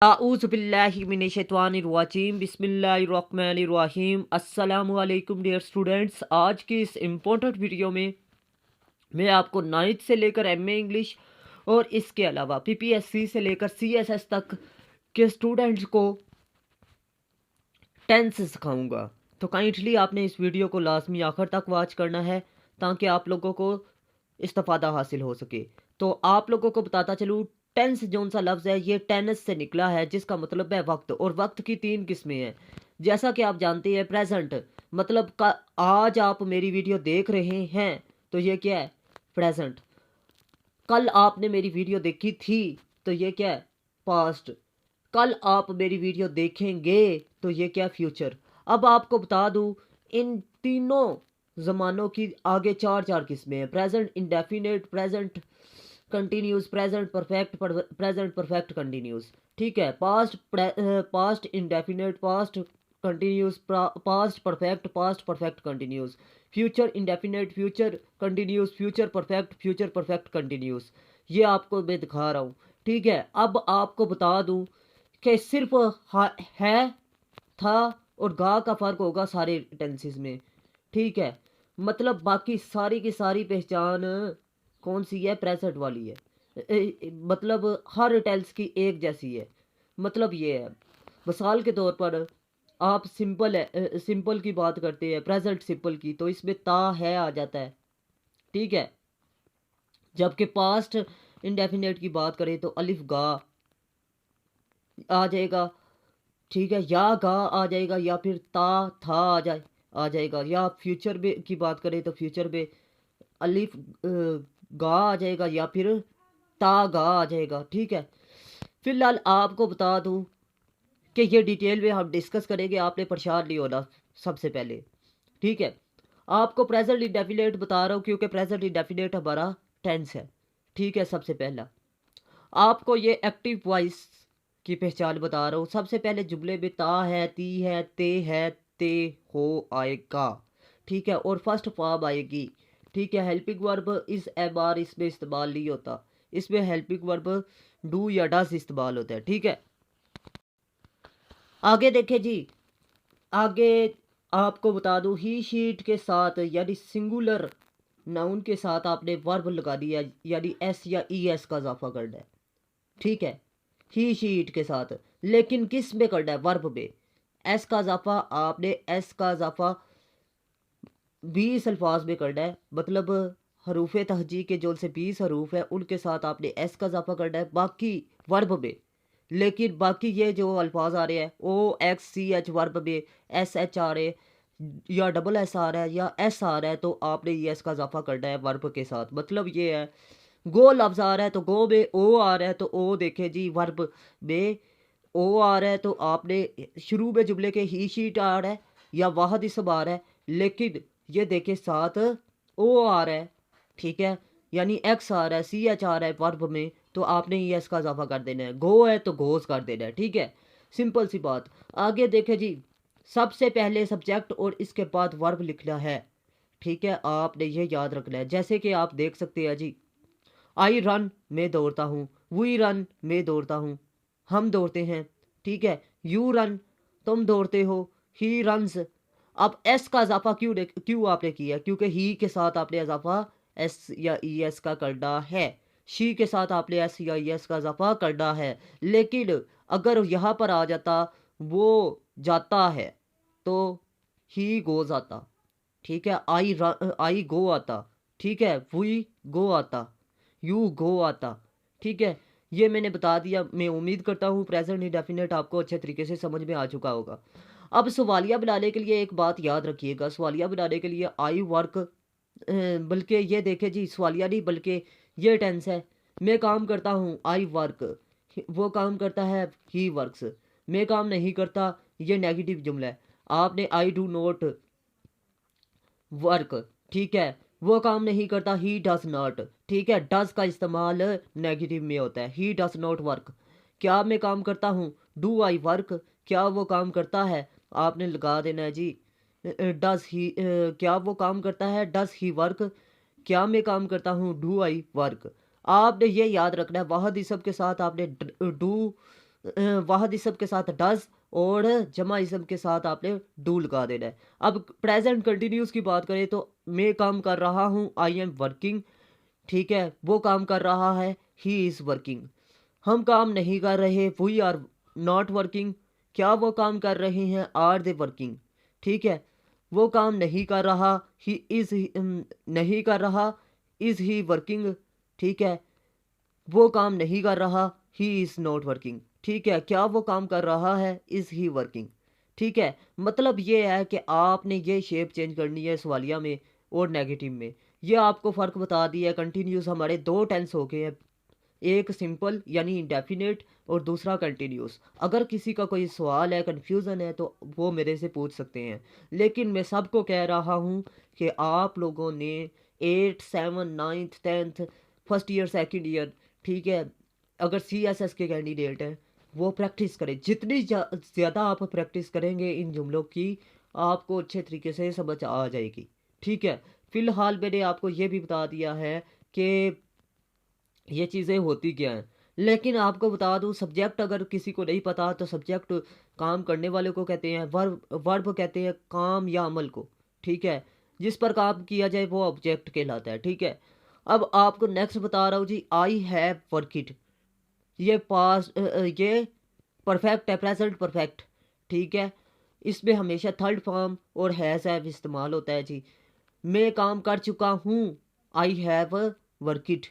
आऊज़ुबिल्लाहिमिनश्शैतानिर्रजीम बिस्मिल्लाहिर्रहमानिर्रहीम। अस्सलामु अलैकुम डियर स्टूडेंट्स। आज की इस इम्पोर्टेंट वीडियो में मैं आपको 9th से लेकर एमए इंग्लिश और इसके अलावा पीपीएससी से लेकर सीएसएस तक के स्टूडेंट्स को टेंस सिखाऊंगा। तो काइंडली आपने इस वीडियो को लाजमी आखिर तक वॉच करना है ताकि आप लोगों को इस्तेफादा हासिल हो सके। तो आप लोगों को बताता चलूँ, टेंस जोन सा लफ्ज़ है ये टेनिस से निकला है, जिसका मतलब है वक्त। और वक्त की 3 किस्में हैं, जैसा कि आप जानते हैं। प्रेजेंट मतलब का आज आप मेरी वीडियो देख रहे हैं तो ये क्या है, प्रेजेंट। कल आपने मेरी वीडियो देखी थी तो ये क्या है, पास्ट। कल आप मेरी वीडियो देखेंगे तो ये क्या, फ्यूचर। अब आपको बता दूं, इन तीनों ज़मानों की आगे चार चार किस्में हैं। Present indefinite, present continuous, present perfect, present perfect continuous. ठीक है, past past indefinite, past continuous, past perfect, past perfect continuous. Future indefinite, future continuous, future perfect, future perfect continuous. ये आपको मैं दिखा रहा हूँ। ठीक है, अब आपको बता दूँ कि सिर्फ है, था और गा का फ़र्क होगा सारे टेंसेस में। ठीक है, मतलब बाकी सारी की सारी पहचान कौन सी है, प्रेजेंट वाली है। मतलब हर टेंस की एक जैसी है। मतलब ये है, मिसाल के तौर पर आप सिंपल है, सिंपल की बात करते हैं, प्रेजेंट सिंपल की, तो इसमें ता है आ जाता है। ठीक है, जबकि पास्ट इंडेफिनेट की बात करें तो अलिफ गा आ जाएगा। ठीक है, या गा आ जाएगा, या फिर ता था आ जाएगा। या फ्यूचर में की बात करें तो फ्यूचर में अलिफ गा आ जाएगा, या फिर ता गा आ जाएगा। ठीक है, फिलहाल आपको बता दूं कि ये डिटेल में हम डिस्कस करेंगे, आपने परेशान नहीं होना सबसे पहले। ठीक है, आपको प्रेजेंट इंडेफिनेट बता रहा हूँ क्योंकि प्रेजेंट इंडेफिनेट हमारा टेंस है। ठीक है, सबसे पहला आपको ये एक्टिव वॉइस की पहचान बता रहा हूँ। सबसे पहले जुमले में ता है, ती है, ते हो आएगा। ठीक है, और फर्स्ट फॉर्म आएगी। ठीक है, हेल्पिंग वर्ब इस एम आर इसमें इस्तेमाल नहीं होता, इसमें हेल्पिंग वर्ब डू या डस इस्तेमाल होता है। ठीक है, आगे देखे जी। आगे आपको बता दूं, ही शीट के साथ यानी सिंगुलर नाउन के साथ आपने वर्ब लगा दिया, यानी एस या ई एस का इजाफा करना है। ठीक है, ही शीट के साथ, लेकिन किस में करना है, वर्ब में। एस का इजाफा आपने एस का इजाफा 20 अल्फाज में करना है। मतलब हरूफ तहजी के जो से 20 हरूफ है उनके साथ आपने एस का इजाफा करना है, बाकी वर्ब में। लेकिन बाकी ये जो अल्फाज आ रहे हैं ओ एक्स सी एच वर्ब में एस एच आ रहे, या डबल एस आ रहा है, या एस आ रहा है, तो आपने ये एस का इजाफा करना है वर्ब के साथ। मतलब ये है, गो लफ्ज़ आ रहा है तो गो में ओ आ रहा है, तो ओ देखे जी वर्ब में ओ आ रहा है, तो आपने शुरू में जुमले के ही शीट आ रहा है या वाहद इसम आ रहा है, लेकिन ये देखे साथ ओ आ रहा है। ठीक है, यानी एक्स आ रहा है, सी एच आ रहा है वर्ब में, तो आपने ये इसका इजाफा कर देना है। गो है तो गोज कर देना है। ठीक है, सिंपल सी बात। आगे देखे जी, सबसे पहले सब्जेक्ट और इसके बाद वर्ब लिखना है। ठीक है, आपने ये याद रखना है। जैसे कि आप देख सकते हैं जी, आई रन मैं दौड़ता हूँ, वी रन मैं दौड़ता हूँ, हम दौड़ते हैं। ठीक है, यू रन तुम दौड़ते हो, ही रन्स। अब एस का इजाफा क्यों आपने किया, क्योंकि ही के साथ आपने इजाफा एस या ई एस का करना है, शी के साथ आपने एस या ई एस का इजाफा करना है। लेकिन अगर यहाँ पर आ जाता वो जाता है तो ही गोज आता। ठीक है, आई गो आता। ठीक है, वी गो आता, यू गो आता। ठीक है, ये मैंने बता दिया। मैं उम्मीद करता हूँ प्रेजेंट इंडेफिनेट आपको अच्छे तरीके से समझ में आ चुका होगा। अब सवालिया बनाने के लिए एक बात याद रखिएगा, सवालिया बनाने के लिए आई वर्क, बल्कि ये देखे जी सवालिया नहीं बल्कि ये टेंस है। मैं काम करता हूँ, आई वर्क, वो काम करता है, ही वर्क्स। मैं काम नहीं करता, ये नेगेटिव जुमला है। आपने आई डू नॉट वर्क। ठीक है, वो काम नहीं करता, ही डज नॉट। ठीक है, डज का इस्तेमाल नेगेटिव में होता है, ही डज नॉट वर्क। क्या मैं काम करता हूँ, डू आई वर्क, क्या वो काम करता है, आपने लगा देना है जी डज ही। क्या वो काम करता है, डज ही वर्क, क्या मैं काम करता हूँ, डू आई वर्क। आपने ये याद रखना है, वाहद इसम के साथ आपने डू वाहद इसम के साथ डज और जमा इसम के साथ आपने डू लगा देना है। अब प्रेजेंट कंटिन्यूस की बात करें तो मैं काम कर रहा हूँ, आई एम वर्किंग। ठीक है, वो काम कर रहा है, ही इज़ वर्किंग। हम काम नहीं कर रहे, वी आर नॉट वर्किंग। क्या वो काम कर रहे हैं, आर दे वर्किंग। ठीक है, वो काम नहीं कर रहा, ही इज़ नहीं कर रहा, इज़ ही वर्किंग। ठीक है, वो काम नहीं कर रहा, ही इज़ नॉट वर्किंग। ठीक है, क्या वो काम कर रहा है, इज़ ही वर्किंग। ठीक है, मतलब ये है कि आपने ये शेप चेंज करनी है सवालिया में और नेगेटिव में। ये आपको फ़र्क बता दिया है। कंटिन्यूस हमारे दो टेंस हो गए हैं, एक सिंपल यानी इंडेफिनेट और दूसरा कंटिन्यूस। अगर किसी का कोई सवाल है, कन्फ्यूज़न है, तो वो मेरे से पूछ सकते हैं। लेकिन मैं सबको कह रहा हूँ कि आप लोगों ने 8 7 9th 10th first year second year, ठीक है, अगर CSS के कैंडिडेट हैं, वो प्रैक्टिस करें। जितनी ज़्यादा आप प्रैक्टिस करेंगे इन जुमलों की, आपको अच्छे तरीके से समझ आ जाएगी। ठीक है, फ़िलहाल मैंने आपको ये भी बता दिया है कि ये चीज़ें होती क्या हैं। लेकिन आपको बता दूँ, सब्जेक्ट अगर किसी को नहीं पता तो सब्जेक्ट काम करने वाले को कहते हैं, वर्ब वर्ब कहते हैं काम या अमल को। ठीक है, जिस पर काम किया जाए वो ऑब्जेक्ट कहलाता है। ठीक है, अब आपको नेक्स्ट बता रहा हूँ जी, आई हैव वर्किड। ये ये परफेक्ट है, प्रेजेंट परफेक्ट। ठीक है, इसमें हमेशा थर्ड फॉर्म और हैव इस्तेमाल होता है जी। मैं काम कर चुका हूँ, आई हैव वर्किड।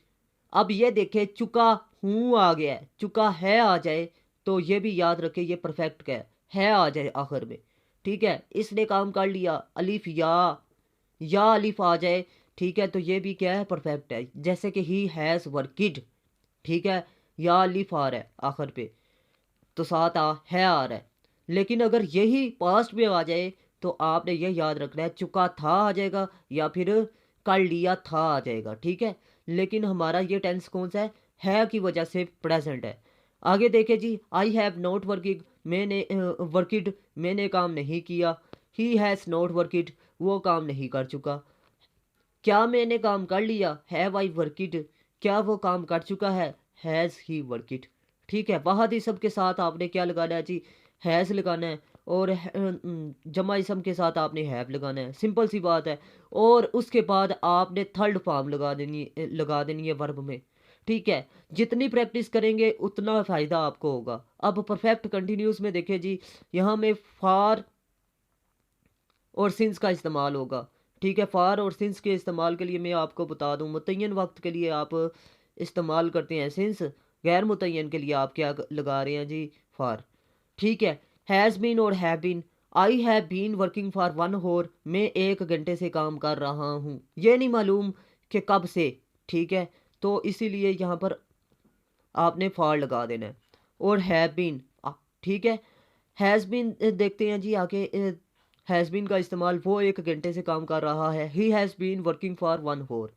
अब ये देखें, चुका हूँ आ गया है, चुका है आ जाए तो ये भी याद रखें ये परफेक्ट का है आ जाए आखिर में। ठीक है, इसने काम कर लिया, अलिफ या अलिफ आ जाए, ठीक है, तो ये भी क्या है, परफेक्ट है। जैसे कि ही हैज़ वर्किड। ठीक है, या अलिफ आ रहा है आखिर पे तो साथ है आ रहा है। लेकिन अगर यही पास्ट में आ जाए तो आपने ये याद रखना है, चुका था आ जाएगा या फिर कर लिया था आ जाएगा। ठीक है, लेकिन हमारा ये टेंस कौन सा है की वजह से प्रेजेंट है। आगे देखे जी, आई हैव नॉट वर्किंग, मैंने वर्किड, मैंने काम नहीं किया। ही हैज़ नॉट वर्किड, वो काम नहीं कर चुका। क्या मैंने काम कर लिया, हैव आई वर्किड, क्या वो काम कर चुका है, हैज़ ही वर्किड। ठीक है, वहाद इसम के साथ आपने क्या लगाना है जी, हैज़ लगाना है। और जमा इसम के साथ आपने हैव लगाना है, सिंपल सी बात है। और उसके बाद आपने थर्ड फॉर्म लगा देनी है वर्ब में। ठीक है, जितनी प्रैक्टिस करेंगे उतना फ़ायदा आपको होगा। अब परफेक्ट कंटिन्यूस में देखें जी, यहाँ में फार और सिंस का इस्तेमाल होगा। ठीक है, फार और सिंस के इस्तेमाल के लिए मैं आपको बता दूं, मुतय्यन वक्त के लिए आप इस्तेमाल करते हैं सिंस, गैर मुतय्यन के लिए आप क्या लगा रहे हैं जी, फार। ठीक है, हैज़ बीन और have been, I have been working for 1 hour, मैं 1 घंटे से काम कर रहा हूँ। ये नहीं मालूम कि कब से। ठीक है, तो इसीलिए यहाँ पर आपने फार लगा देना है। और हैव बीन, ठीक है, हैज़ बीन देखते हैं जी आगे। हैज़ बीन का इस्तेमाल, वो 1 घंटे से काम कर रहा है, he has been working for 1 hour।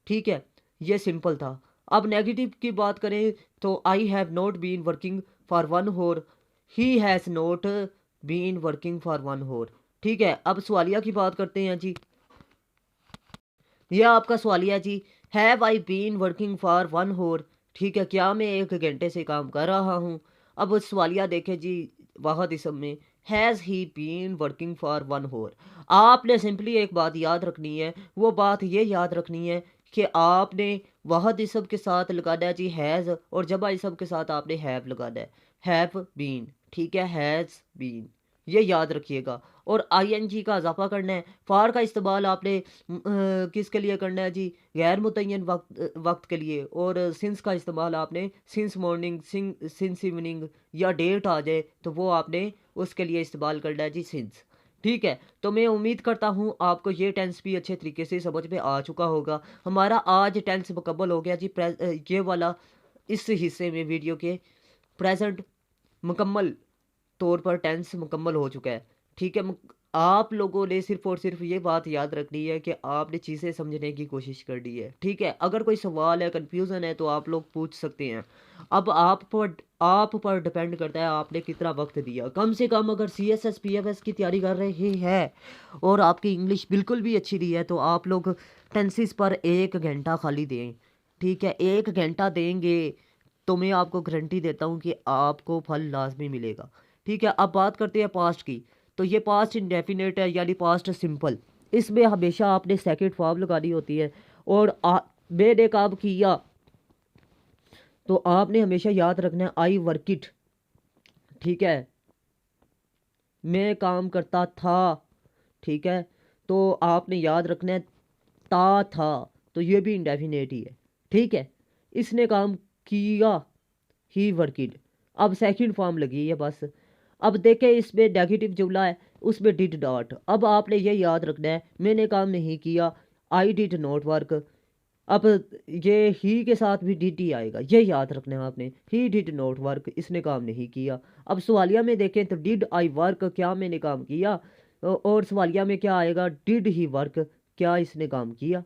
ठीक है, ये सिंपल था। अब नेगेटिव की बात करें तो I have not been working for 1 hour, he has not been working for 1 hour। ठीक है, अब सवालिया की बात करते हैं जी। यह आपका सवालिया जी, have I been working for 1 hour। ठीक है, क्या मैं 1 घंटे से काम कर रहा हूँ। अब सवालिया देखे जी, वाहद इसम में has he been working for 1 hour। आपने सिंपली एक बात याद रखनी है, वो बात ये याद रखनी है कि आपने वाहद इसम के साथ लगाना है जी हैज़, और जमा इसम के साथ आपने हैव लगाना है, हैव बीन। ठीक है, हैज़ बीन, ये याद रखिएगा। और आईएनजी का इजाफा करना है। फार का इस्तेमाल आपने किसके लिए करना है जी, गैर मुतय्यन वक्त के लिए। और सिंस का इस्तेमाल आपने सिंस मॉर्निंग, सिंस इवनिंग या डेट आ जाए तो वो आपने उसके लिए इस्तेमाल करना है जी, सिंस। ठीक है, तो मैं उम्मीद करता हूँ आपको ये टेंस भी अच्छे तरीके से समझ में आ चुका होगा। हमारा आज टेंस मुकम्मल हो गया जी। ये वाला इस हिस्से में वीडियो के प्रेजेंट मुकम्मल तौर पर टेंस मुकम्मल हो चुका है। ठीक है, आप लोगों ने सिर्फ और सिर्फ ये बात याद रखनी है कि आपने चीज़ें समझने की कोशिश करनी है। ठीक है, अगर कोई सवाल है, कन्फ्यूज़न है तो आप लोग पूछ सकते हैं। अब आप पर डिपेंड करता है आपने कितना वक्त दिया। कम से कम अगर CSS PFS की तैयारी कर रहे हैं और आपकी इंग्लिश बिल्कुल भी अच्छी नहीं है तो आप लोग टेंसेस पर 1 घंटा खाली दें। ठीक है, 1 घंटा देंगे तो मैं आपको गारंटी देता हूँ कि आपको फल लाजमी मिलेगा। ठीक है, अब बात करते हैं पास्ट की। तो ये पास्ट इंडेफिनेट है यानी पास्ट सिंपल। इसमें हमेशा आपने सेकंड फॉर्म लगानी होती है। और मैंने काम किया, तो आपने हमेशा याद रखना है आई वर्क इट। ठीक है, मैं काम करता था। ठीक है, तो आपने याद रखना है था, तो ये भी इंडेफिनेट ही है। ठीक है, इसने काम किया, ही वर्किड। अब सेकंड फॉर्म लगी है बस। अब देखें इसमें नेगेटिव जुमला है, उसमें डिड नॉट। अब आपने ये याद रखना है मैंने काम नहीं किया, आई डिड नॉट वर्क। अब ये ही के साथ भी डिड ही आएगा, ये याद रखना है आपने। ही डिड नॉट वर्क, इसने काम नहीं किया। अब सवालिया में देखें तो डिड आई वर्क, क्या मैंने काम किया। और सवालिया में क्या आएगा, डिड ही वर्क, क्या इसने काम किया।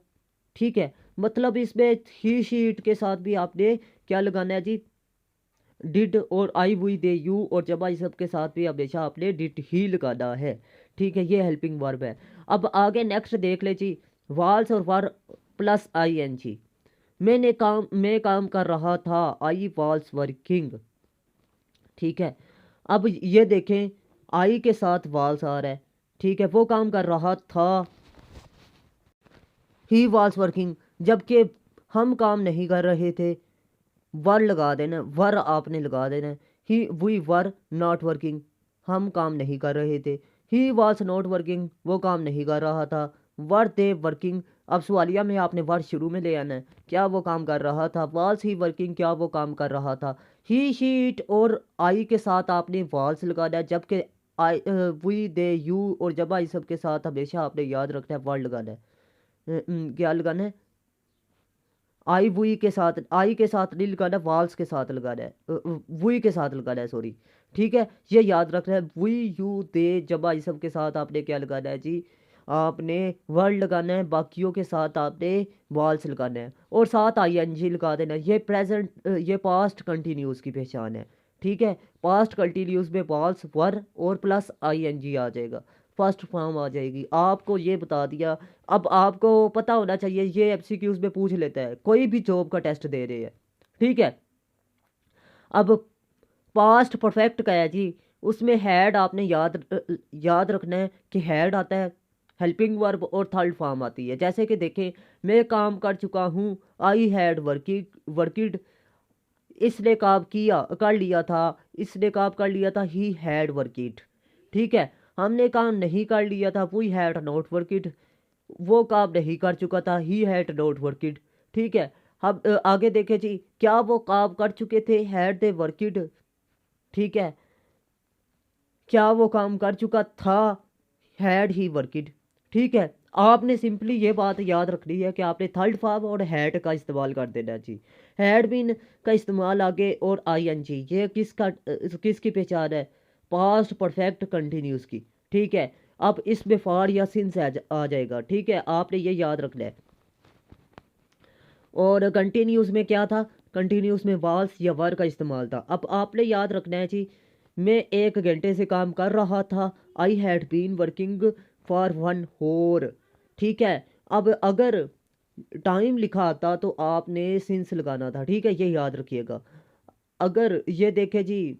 ठीक है, मतलब इसमें ही शीट के साथ भी आपने क्या लगाना है जी, डिड। और आई वी दे यू और जब आई सब के साथ भी हमेशा आपने डिड ही लगाना है। ठीक है, ये हेल्पिंग वर्ब है। अब आगे नेक्स्ट देख ले जी, वाल्स और वर प्लस आई एन जी। मैं काम कर रहा था, आई वॉल्स वर्किंग। ठीक है, अब ये देखें आई के साथ वाल्स आ रहा है। ठीक है, वो काम कर रहा था, ही वॉल्स वर्किंग। जबकि हम काम नहीं कर रहे थे, वर लगा देना, वर आपने लगा देना। ही वी वर नॉट वर्किंग, हम काम नहीं कर रहे थे। ही वॉज नॉट वर्किंग, वो काम नहीं कर रहा था। वर दे वर्किंग। अब सवालिया में आपने वर शुरू में ले आना है, क्या वो काम कर रहा था। वॉल्स ही वर्किंग, क्या वो काम कर रहा था। ही शीट और आई के साथ आपने वॉल्स लगाना है, जबकि आई वी दे यू और जब आई सब के साथ हमेशा आपने याद रखना है वर लगाना है। क्या लगाना है, आई वुई के साथ, आई के साथ नहीं लगाना, वाल्स के साथ लगाना है, वुई के साथ लगाना है, सॉरी। ठीक है, ये याद रखना है। वुई यू दे जब इस सब के साथ आपने क्या लगाना है जी, आपने वर्ड लगाना है, बाकियों के साथ आपने वाल्स लगाना है और साथ आई एन जी लगा देना है। ये प्रेजेंट, ये पास्ट कंटिन्यूस की पहचान है। ठीक है, पास्ट कंटिन्यूस में वाल्स वर और प्लस आई एन जी आ जाएगा, फर्स्ट फॉर्म आ जाएगी। आपको ये बता दिया। अब आपको पता होना चाहिए, ये एमसीक्यूज में पूछ लेता है, कोई भी जॉब का टेस्ट दे रहे हैं। ठीक है, अब पास्ट परफेक्ट का है जी, उसमें हैड आपने याद रखना है कि हैड आता है, हेल्पिंग वर्ब और थर्ड फॉर्म आती है। जैसे कि देखें, मैं काम कर चुका हूँ, आई हैड वर्किड। इसने काम किया, कर लिया था, इसने काम कर लिया था, ही हैड वर्किड। ठीक है, हमने काम नहीं कर लिया था, वी हैड नॉट वर्किड। वो काम नहीं कर चुका था, ही हैड नॉट वर्किड। ठीक है, हम आगे देखें जी, क्या वो काम कर चुके थे, हैड दे वर्किड। ठीक है, क्या वो काम कर चुका था, हैड ही वर्किड। ठीक है, आपने सिंपली ये बात याद रखनी है कि आपने थर्ड फॉर्म और हैड का इस्तेमाल कर देना है जी। हैड बीन का इस्तेमाल आगे और आई एन जी, ये किसकी पहचान है, पास्ट परफेक्ट कंटिन्यूस की। ठीक है, अब इसमें फॉर या सिंस आ जाएगा। ठीक है, आपने ये याद रखना है। और कंटिन्यूस में क्या था, कंटिन्यूस में वाल्स या वर का इस्तेमाल था। अब आपने याद रखना है जी, मैं 1 घंटे से काम कर रहा था, I had been working for 1 hour। ठीक है, अब अगर टाइम लिखा आता तो आपने सिंस लगाना था। ठीक है, ये याद रखिएगा। अगर ये देखे जी,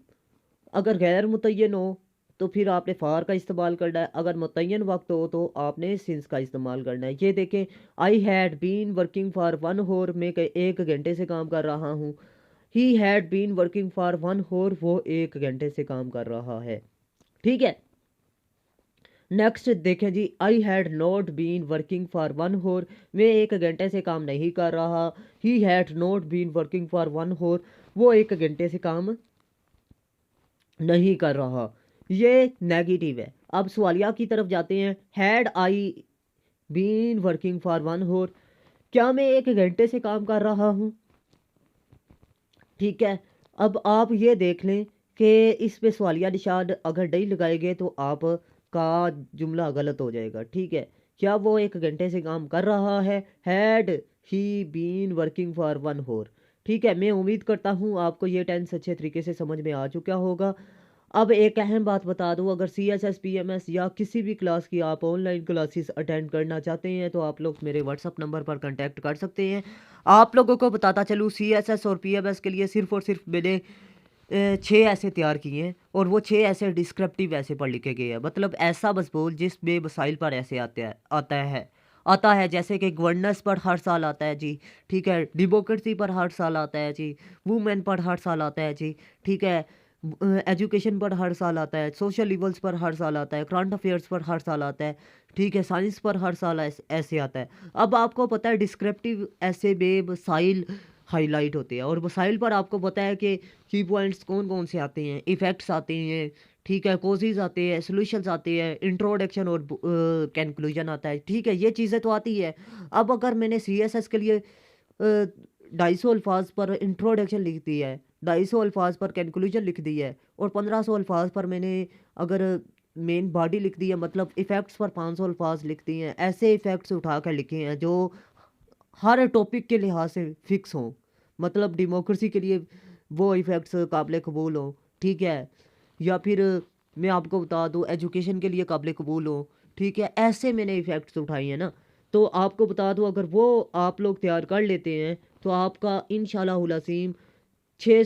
अगर गैर मुतय्यन हो तो फिर आपने फार का इस्तेमाल करना है, अगर मुतय्यन वक्त हो तो आपने सिंस का इस्तेमाल करना है। ये देखें, I had been working for 1 hour, मैं 1 घंटे से काम कर रहा हूँ। He had been working for 1 hour, वो 1 घंटे से काम कर रहा है। ठीक है, नेक्स्ट देखें जी, I had not been working for 1 hour, मैं 1 घंटे से काम नहीं कर रहा। He had not been working for 1 hour, वो 1 घंटे से काम नहीं कर रहा। ये नेगेटिव है। अब सवालिया की तरफ जाते हैं, had I been working for 1 hour, क्या मैं 1 घंटे से काम कर रहा हूँ। ठीक है, अब आप ये देख लें कि इस पे सवालिया निशान अगर नहीं लगाएंगे तो आप का जुमला गलत हो जाएगा। ठीक है, क्या वो 1 घंटे से काम कर रहा है, had he been working for 1 hour। ठीक है, मैं उम्मीद करता हूँ आपको ये टेंस अच्छे तरीके से समझ में आ चुका होगा। अब एक अहम बात बता दूं, अगर CSS PMS या किसी भी क्लास की आप ऑनलाइन क्लासेस अटेंड करना चाहते हैं तो आप लोग मेरे व्हाट्सअप नंबर पर कांटेक्ट कर सकते हैं। आप लोगों को बताता चलूँ, CSS और PMS के लिए सिर्फ और सिर्फ मैंने 6 ऐसे तैयार किए हैं, और वो 6 ऐसे डिस्क्रिप्टिव ऐसे पर लिखे गए हैं। मतलब ऐसा बस बोल जिसमें मसाइल पर ऐसे आता है जैसे कि गवर्नेंस पर हर साल आता है जी, ठीक है, डेमोक्रेसी पर हर साल आता है जी, वुमेन पर हर साल आता है जी, ठीक है, एजुकेशन पर हर साल आता है, सोशल लेवल्स पर हर साल आता है, करंट अफेयर्स पर हर साल आता है, ठीक है, साइंस पर हर साल ऐसे आता है। अब आपको पता है डिस्क्रिप्टिव ऐसे में मसाइल हाईलाइट होते हैं, और मसाइल पर आपको पता है कि की पॉइंट्स कौन कौन से आते हैं, इफ़ेक्ट्स आते हैं, ठीक है, कोजेज आते हैं, सॉल्यूशंस आते हैं, इंट्रोडक्शन और कंक्लूजन आता है, ठीक है, ये चीज़ें तो आती है। अब अगर मैंने CSS के लिए 250 पर इंट्रोडक्शन लिख दी है, 250 पर कंक्लूजन लिख दी है, और 1500 पर मैंने अगर मेन बॉडी लिख दी है, मतलब इफ़ेक्ट्स पर 500 लिख दिए हैं, ऐसे इफ़ेक्ट्स उठा कर लिखे हैं जो हर टॉपिक के लिहाज से फिक्स हों। मतलब डेमोक्रेसी के लिए वो इफ़ेक्ट्स काबिल कबूल हों, ठीक है, या फिर मैं आपको बता दूं एजुकेशन के लिए काबिल कबूल हो, ठीक है, ऐसे मैंने इफ़ेक्ट्स उठाए हैं ना। तो आपको बता दूं, अगर वो आप लोग तैयार कर लेते हैं तो आपका इंशाल्लाहुल अज़ीम 6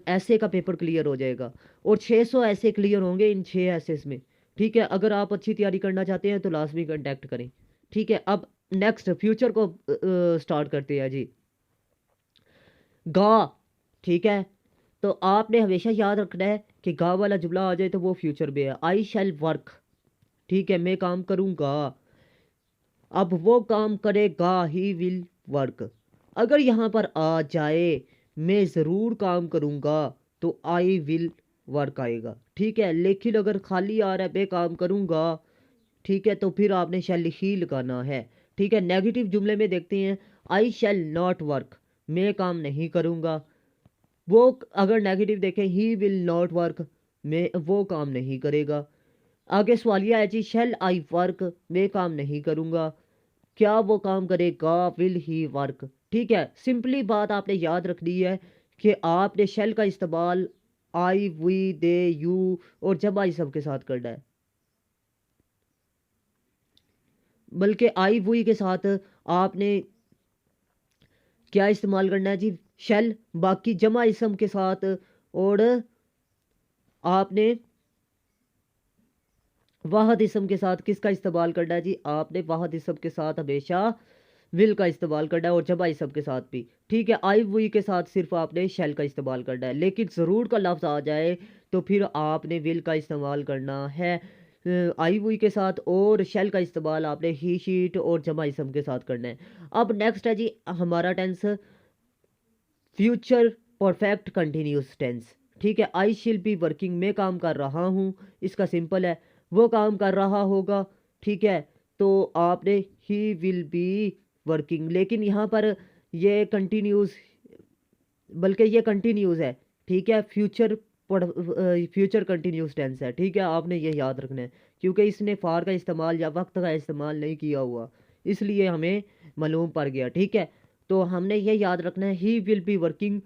ऐसे का पेपर क्लियर हो जाएगा, और 600 ऐसे क्लियर होंगे इन 6 ऐसे में, ठीक है। अगर आप अच्छी तैयारी करना चाहते हैं तो लाजमी कंटेक्ट करें, ठीक है। अब नेक्स्ट फ्यूचर को स्टार्ट करते हैं जी। गा, ठीक है, तो आपने हमेशा याद रखना है कि गा वाला जुमला आ जाए तो वो फ्यूचर में है। आई शैल वर्क, ठीक है, मैं काम करूँगा। अब वो काम करेगा, ही विल वर्क। अगर यहाँ पर आ जाए मैं ज़रूर काम करूँगा तो आई विल वर्क आएगा, ठीक है। लेकिन अगर खाली आ रहा है मैं काम करूँगा, ठीक है, तो फिर आपने शैल ही लगाना है, ठीक है। नेगेटिव जुमले में देखते हैं, आई शैल नॉट वर्क, मैं काम नहीं करूँगा। वो अगर नेगेटिव देखें, ही विल नॉट वर्क, मैं वो काम नहीं करेगा। आगे सवालिया है जी, शेल आई वर्क, मैं काम नहीं करूँगा, क्या वो काम करेगा, विल ही वर्क, ठीक है। सिंपली बात आपने याद रखनी है कि आपने शेल का इस्तेमाल आई, वी, दे, यू और जमा इसम के साथ करना है। बल्कि आई वी के साथ आपने क्या इस्तेमाल करना है जी, शेल। बाकी जमा इसम के साथ, और आपने वाहद इसम के साथ किसका इस्तेमाल करना है जी, आपने वाहद इसम के साथ हमेशा विल का इस्तेमाल करना है, और जमा इसम के साथ भी, ठीक है। आई वी के साथ सिर्फ आपने शेल का इस्तेमाल करना है। लेकिन ज़रूर का लफ्ज़ आ जाए तो फिर आपने विल का इस्तेमाल करना है आई वी के साथ, और शेल का इस्तेमाल आपने ही, शीट और जमा इसम के साथ करना है। अब नेक्स्ट है जी हमारा tense, future perfect continuous tense, ठीक है। आई शिल बी वर्किंग, मैं काम कर रहा हूँ, इसका सिंपल है, वो काम कर रहा होगा, ठीक है। तो आपने ही विल बी वर्किंग, लेकिन यहाँ पर ये कंटिन्यूस, बल्कि ये कंटिन्यूस है, ठीक है। फ्यूचर कंटिन्यूस टेंस है, ठीक है, आपने ये याद रखना है, क्योंकि इसने फार का इस्तेमाल या वक्त का इस्तेमाल नहीं किया हुआ, इसलिए हमें मालूम पड़ गया, ठीक है। तो हमने ये याद रखना है, ही विल बी वर्किंग,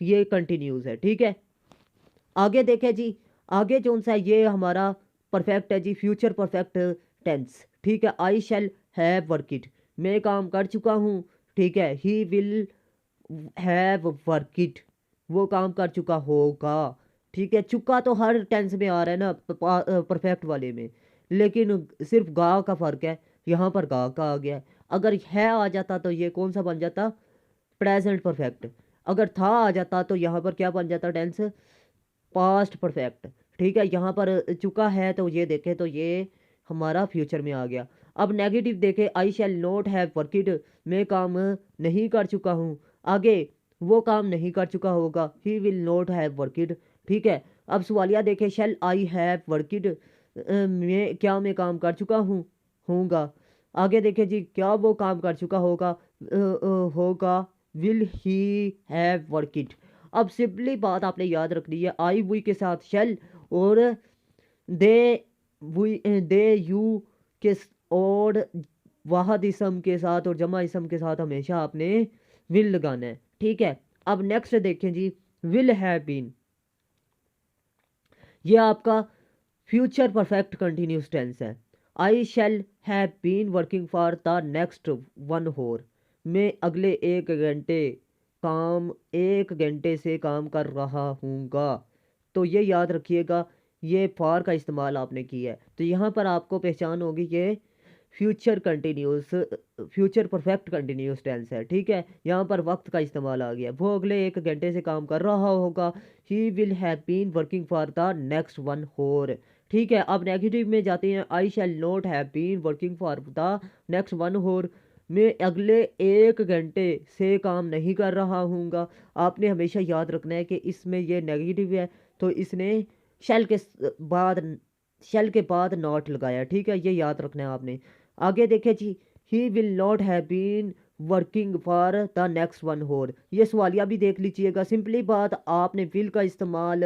ये कंटिन्यूस है, ठीक है। आगे देखें जी, आगे कौन सा है, ये हमारा परफेक्ट है जी, फ्यूचर परफेक्ट टेंस, ठीक है। आई शैल हैव वर्किड, मैं काम कर चुका हूँ, ठीक है। ही विल हैव वर्किड, वो काम कर चुका होगा, ठीक है। चुका तो हर टेंस में आ रहा है ना, परफेक्ट वाले में, लेकिन सिर्फ गा का फ़र्क है, यहाँ पर गा का आ गया है। अगर है आ जाता तो ये कौन सा बन जाता, प्रेजेंट परफेक्ट। अगर था आ जाता तो यहाँ पर क्या बन जाता टेंस, पास्ट परफेक्ट, ठीक है। यहाँ पर चुका है तो ये देखें तो ये हमारा फ्यूचर में आ गया। अब नेगेटिव देखें, आई शैल नॉट हैव वर्किड, मैं काम नहीं कर चुका हूँ, आगे वो काम नहीं कर चुका होगा, he will not have worked, ठीक है। अब सवालिया देखें, शैल आई हैव वर्किड, मैं क्या मैं काम कर चुका हूँ, होगा। आगे देखें जी, क्या वो काम कर चुका होगा, होगा, विल ही हैव वर्किड। अब सिंपली बात आपने याद रखनी है, आई वी के साथ शेल, और दे वी, दे यू के और वाहद इसम के साथ और जमा इसम के साथ हमेशा आपने विल लगाना है, ठीक है। अब नेक्स्ट देखें जी, विल हैव बीन, ये आपका फ्यूचर परफेक्ट कंटिन्यूस टेंस है। I shall have been working for the next 1 hour। मैं अगले 1 घंटे काम 1 घंटे से काम कर रहा हूँगा। तो ये याद रखिएगा, ये फॉर का इस्तेमाल आपने किया है, तो यहाँ पर आपको पहचान होगी कि future continuous future perfect continuous tense है। ठीक है, यहाँ पर वक्त का इस्तेमाल आ गया। वो अगले 1 घंटे से काम कर रहा होगा। He will have been working for the next 1 hour। ठीक है, अब नेगेटिव में जाते हैं। I shall not have been working for the next 1 hour। मैं अगले 1 घंटे से काम नहीं कर रहा हूँगा। आपने हमेशा याद रखना है कि इसमें ये नेगेटिव है, तो इसने शैल के बाद शेल के बाद नॉट लगाया। ठीक है, ये याद रखना है आपने। आगे देखे जी, he will not have been working for the next 1 hour। ये सवालिया भी देख लीजिएगा। सिंपली बात, आपने विल का इस्तेमाल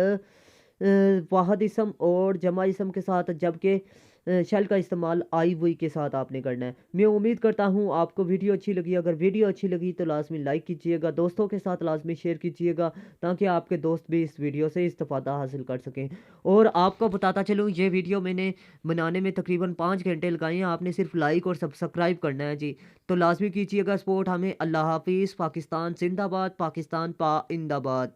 वाहद इसम और जमा इसम के साथ, जबकि शेल का इस्तेमाल आई हुई के साथ आपने करना है। मैं उम्मीद करता हूँ आपको वीडियो अच्छी लगी। अगर वीडियो अच्छी लगी तो लाजमी लाइक कीजिएगा, दोस्तों के साथ लाजमी शेयर कीजिएगा, ताकि आपके दोस्त भी इस वीडियो से इस्तेफादा हासिल कर सकें। और आपको बताता चलूँ, ये वीडियो मैंने बनाने में तकरीबन 5 घंटे लगाए हैं। आपने सिर्फ लाइक और सब्सक्राइब करना है जी, तो लाजमी कीजिएगा सपोर्ट हमें। अल्लाह हाफिज़। पाकिस्तान जिंदाबाद, पाकिस्तान पाइंदाबाद।